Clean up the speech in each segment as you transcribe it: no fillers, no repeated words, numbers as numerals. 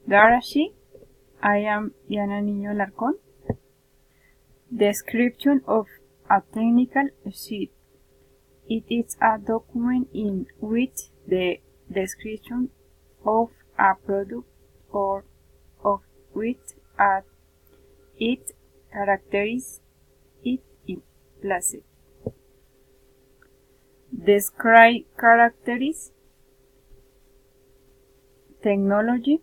Darashi, I am Diana Niño Larcón. Description of a technical sheet. It is a document in which the description of a product or of which it characterizes it is placed. Describe characteristics, technology,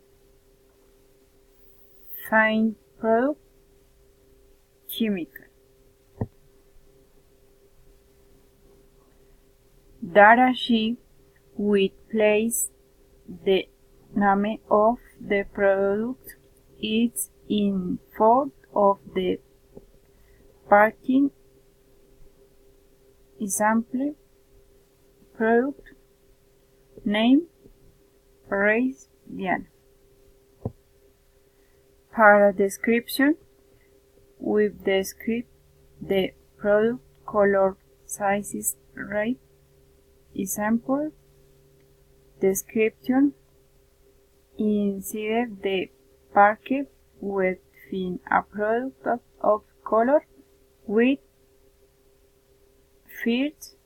find product, chemical. Data sheet will place the name of the product is in front of the packaging. Example: product name, race, Diana. Para description, we describe the product, color, sizes, rate. Example: description: inside the package within a product of color with first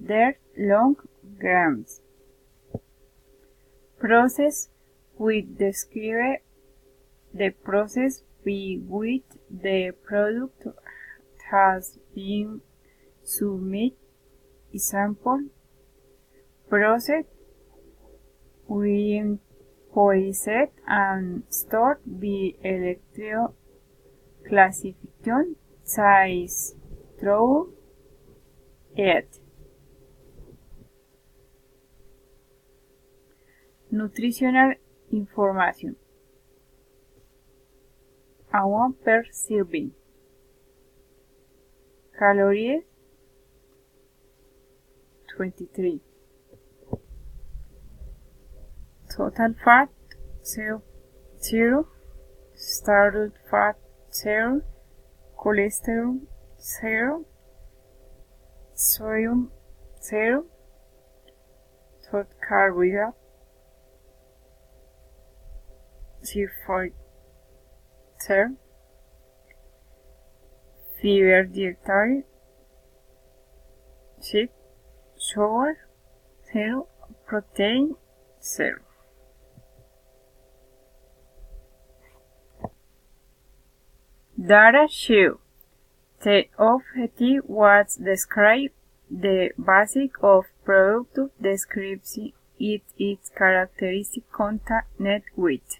dirt long grams. Process: we describe the process by which the product has been submitted. Example: process we processed and stored by electro classification size through it. Nutritional information. Agua per serving. Calories 23. Total fat 0, started fat 0, cholesterol 0, sodium 0, total carbohydrate 0.0, fiber dietary 6, sugar 0, protein 0. Data show. The objective was describe the basic of product description its characteristic contact net with.